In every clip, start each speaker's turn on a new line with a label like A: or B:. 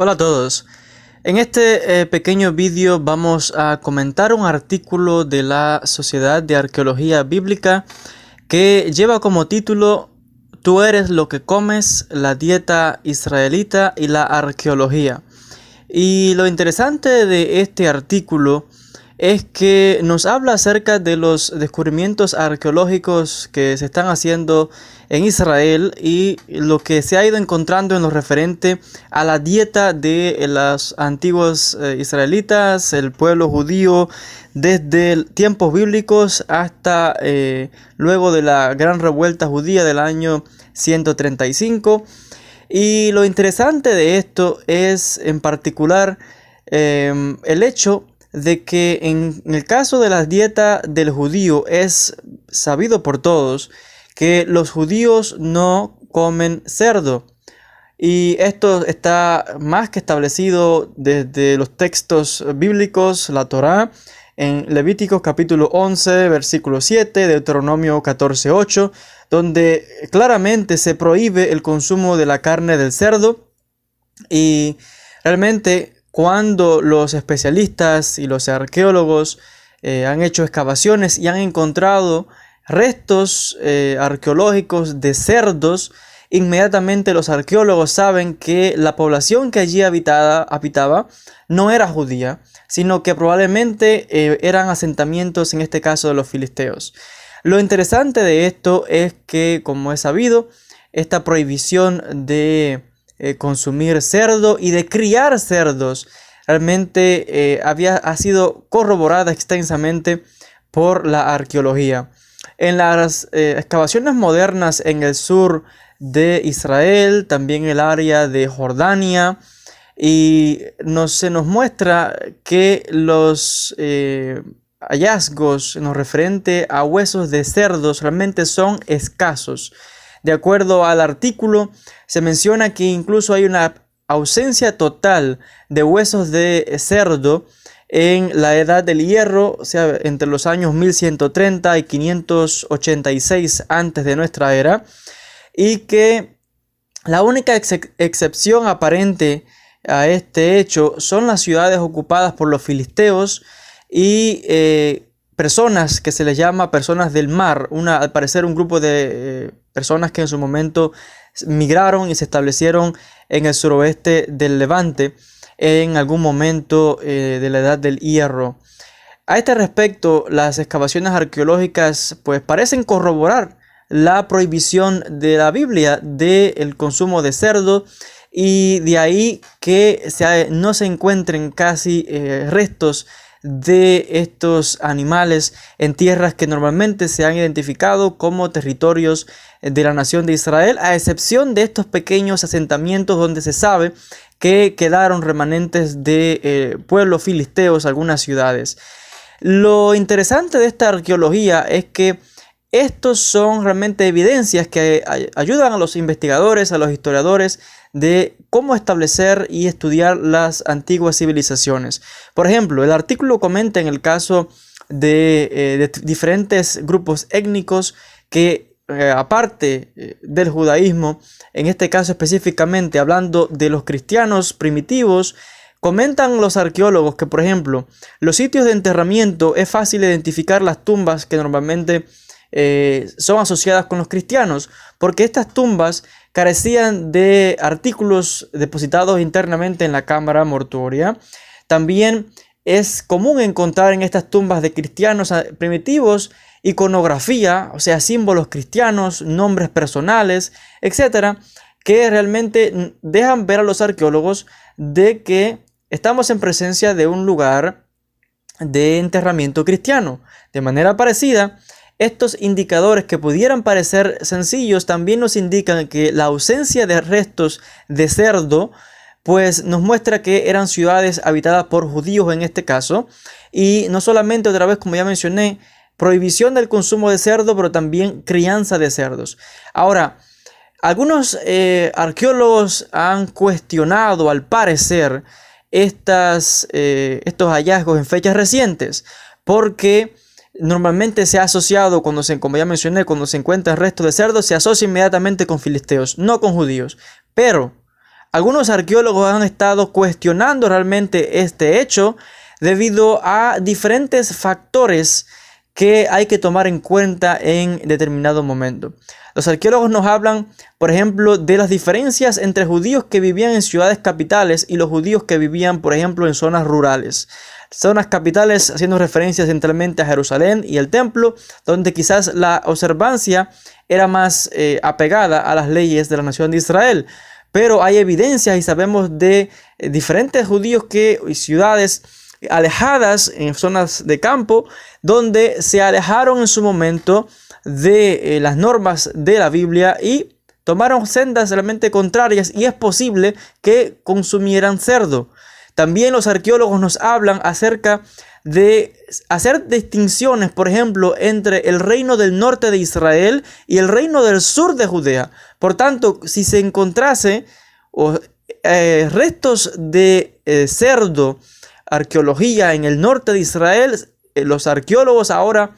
A: Hola a todos. En este pequeño vídeo vamos a comentar un artículo de la Sociedad de Arqueología Bíblica que lleva como título "Tú eres lo que comes, la dieta israelita y la arqueología". Y lo interesante de este artículo es que nos habla acerca de los descubrimientos arqueológicos que se están haciendo en Israel y lo que se ha ido encontrando en lo referente a la dieta de los antiguos israelitas, el pueblo judío, desde tiempos bíblicos hasta luego de la gran revuelta judía del año 135. Y lo interesante de esto es en particular el hecho de que en el caso de la dieta del judío es sabido por todos que los judíos no comen cerdo. Y esto está más que establecido desde los textos bíblicos, la Torá, en Levíticos capítulo 11, versículo 7, Deuteronomio 14:8, donde claramente se prohíbe el consumo de la carne del cerdo. Y realmente cuando los especialistas y los arqueólogos han hecho excavaciones y han encontrado restos arqueológicos de cerdos, inmediatamente los arqueólogos saben que la población que allí habitaba no era judía, sino que probablemente eran asentamientos, en este caso de los filisteos. Lo interesante de esto es que, como es sabido, esta prohibición de consumir cerdo y de criar cerdos realmente ha sido corroborada extensamente por la arqueología. En las excavaciones modernas en el sur de Israel, también el área de Jordania, y se nos muestra que los hallazgos en lo referente a huesos de cerdos realmente son escasos. De acuerdo al artículo, se menciona que incluso hay una ausencia total de huesos de cerdo en la edad del hierro, o sea, entre los años 1130 y 586 antes de nuestra era, y que la única excepción aparente a este hecho son las ciudades ocupadas por los filisteos y personas que se les llama personas del mar, al parecer un grupo de personas que en su momento migraron y se establecieron en el suroeste del Levante en algún momento de la edad del hierro. A este respecto, las excavaciones arqueológicas pues parecen corroborar la prohibición de la Biblia del consumo de cerdo, y de ahí que no se encuentren casi restos de estos animales en tierras que normalmente se han identificado como territorios de la nación de Israel, a excepción de estos pequeños asentamientos donde se sabe que quedaron remanentes de pueblos filisteos, algunas ciudades. Lo interesante de esta arqueología es que estos son realmente evidencias que ayudan a los investigadores, a los historiadores, de cómo establecer y estudiar las antiguas civilizaciones. Por ejemplo, el artículo comenta en el caso de diferentes grupos étnicos que aparte del judaísmo, en este caso específicamente hablando de los cristianos primitivos, comentan los arqueólogos que, por ejemplo, los sitios de enterramiento es fácil identificar las tumbas que normalmente son asociadas con los cristianos, porque estas tumbas carecían de artículos depositados internamente en la cámara mortuoria. También es común encontrar en estas tumbas de cristianos primitivos iconografía, o sea, símbolos cristianos, nombres personales, etcétera, que realmente dejan ver a los arqueólogos de que estamos en presencia de un lugar de enterramiento cristiano. De manera parecida, estos indicadores que pudieran parecer sencillos también nos indican que la ausencia de restos de cerdo pues nos muestra que eran ciudades habitadas por judíos en este caso, y no solamente, otra vez como ya mencioné, prohibición del consumo de cerdo, pero también crianza de cerdos. Ahora, algunos arqueólogos han cuestionado al parecer estos hallazgos en fechas recientes, porque normalmente se ha asociado, como ya mencioné, cuando se encuentran restos de cerdos, se asocia inmediatamente con filisteos, no con judíos. Pero Algunos arqueólogos han estado cuestionando realmente este hecho debido a diferentes factores que hay que tomar en cuenta en determinado momento. Los arqueólogos nos hablan, por ejemplo, de las diferencias entre judíos que vivían en ciudades capitales y los judíos que vivían, por ejemplo, en zonas rurales. Zonas capitales haciendo referencia centralmente a Jerusalén y el templo, donde quizás la observancia era más apegada a las leyes de la nación de Israel. Pero hay evidencias y sabemos de diferentes judíos y ciudades alejadas en zonas de campo, donde se alejaron en su momento de las normas de la Biblia y tomaron sendas realmente contrarias, y es posible que consumieran cerdo. También los arqueólogos nos hablan acerca de hacer distinciones, por ejemplo, entre el reino del norte de Israel y el reino del sur de Judea. Por tanto, si se encontrase restos de cerdo, arqueología en el norte de Israel, los arqueólogos ahora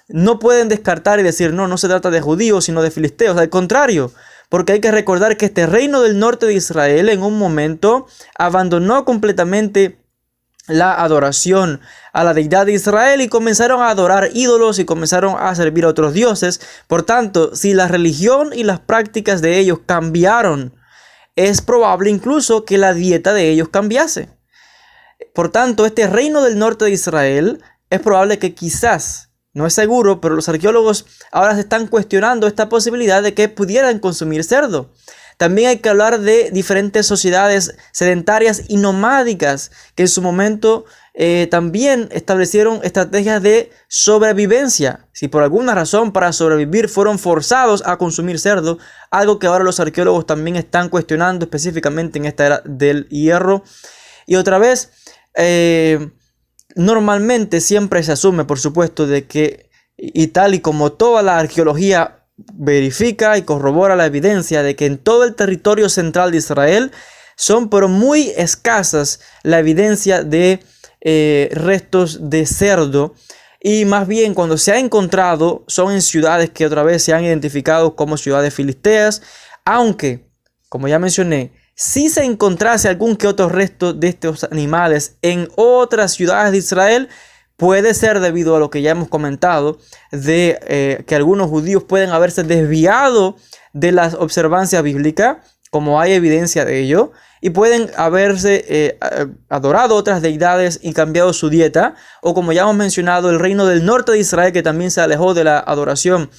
A: no pueden descartar y decir no se trata de judíos sino de filisteos. Al contrario, porque hay que recordar que este reino del norte de Israel en un momento abandonó completamente la adoración a la deidad de Israel y comenzaron a adorar ídolos y comenzaron a servir a otros dioses. Por tanto, si la religión y las prácticas de ellos cambiaron, es probable incluso que la dieta de ellos cambiase. Por tanto, este reino del norte de Israel es probable que quizás, no es seguro, pero los arqueólogos ahora se están cuestionando esta posibilidad de que pudieran consumir cerdo. También hay que hablar de diferentes sociedades sedentarias y nomádicas que en su momento también establecieron estrategias de sobrevivencia. Si por alguna razón para sobrevivir fueron forzados a consumir cerdo, algo que ahora los arqueólogos también están cuestionando específicamente en esta era del hierro. Y otra vez, normalmente siempre se asume, por supuesto, de que, y tal y como toda la arqueología verifica y corrobora la evidencia de que en todo el territorio central de Israel son pero muy escasas la evidencia de restos de cerdo, y más bien cuando se ha encontrado son en ciudades que otra vez se han identificado como ciudades filisteas, aunque, como ya mencioné, si se encontrase algún que otro resto de estos animales en otras ciudades de Israel, puede ser debido a lo que ya hemos comentado, de que algunos judíos pueden haberse desviado de las observancias bíblicas, como hay evidencia de ello, y pueden haberse adorado otras deidades y cambiado su dieta, o como ya hemos mencionado, el reino del norte de Israel, que también se alejó de la adoración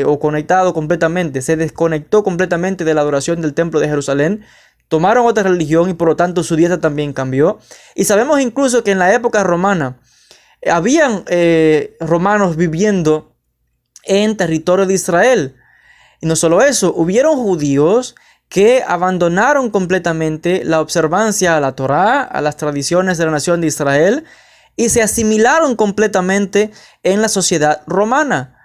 A: o conectado completamente, se desconectó completamente de la adoración del templo de Jerusalén, tomaron otra religión y por lo tanto su dieta también cambió. Y sabemos incluso que en la época romana habían romanos viviendo en territorio de Israel. Y no solo eso, hubieron judíos que abandonaron completamente la observancia a la Torá, a las tradiciones de la nación de Israel, y se asimilaron completamente en la sociedad romana.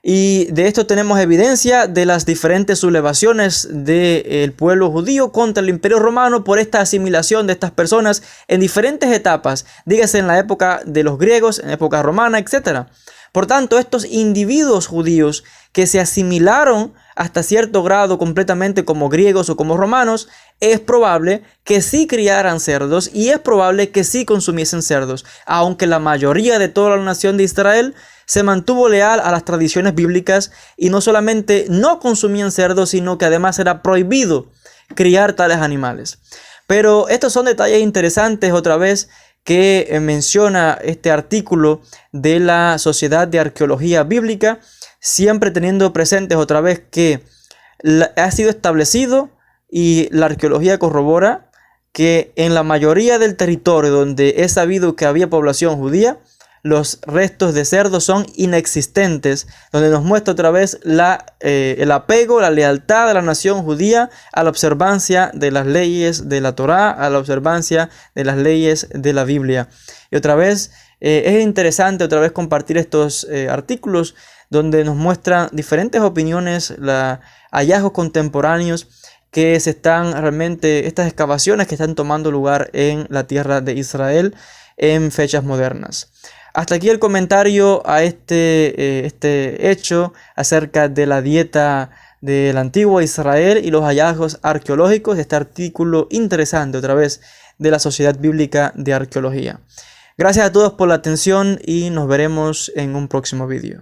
A: Y de esto tenemos evidencia de las diferentes sublevaciones del pueblo judío contra el imperio romano por esta asimilación de estas personas en diferentes etapas, dígase en la época de los griegos, en la época romana, etc. Por tanto, estos individuos judíos que se asimilaron hasta cierto grado completamente como griegos o como romanos, es probable que sí criaran cerdos y es probable que sí consumiesen cerdos, aunque la mayoría de toda la nación de Israel se mantuvo leal a las tradiciones bíblicas y no solamente no consumían cerdos, sino que además era prohibido criar tales animales. Pero estos son detalles interesantes otra vez que menciona este artículo de la Sociedad de Arqueología Bíblica, siempre teniendo presentes otra vez que ha sido establecido y la arqueología corrobora que en la mayoría del territorio donde es sabido que había población judía, los restos de cerdos son inexistentes, donde nos muestra otra vez el apego, la lealtad de la nación judía a la observancia de las leyes de la Torá, a la observancia de las leyes de la Biblia. Y otra vez es interesante otra vez compartir estos artículos donde nos muestran diferentes opiniones, hallazgos contemporáneos que se están realmente, estas excavaciones que están tomando lugar en la tierra de Israel en fechas modernas. Hasta aquí el comentario a este hecho acerca de la dieta del antiguo Israel y los hallazgos arqueológicos. Este artículo interesante otra vez de la Sociedad Bíblica de Arqueología. Gracias a todos por la atención y nos veremos en un próximo vídeo.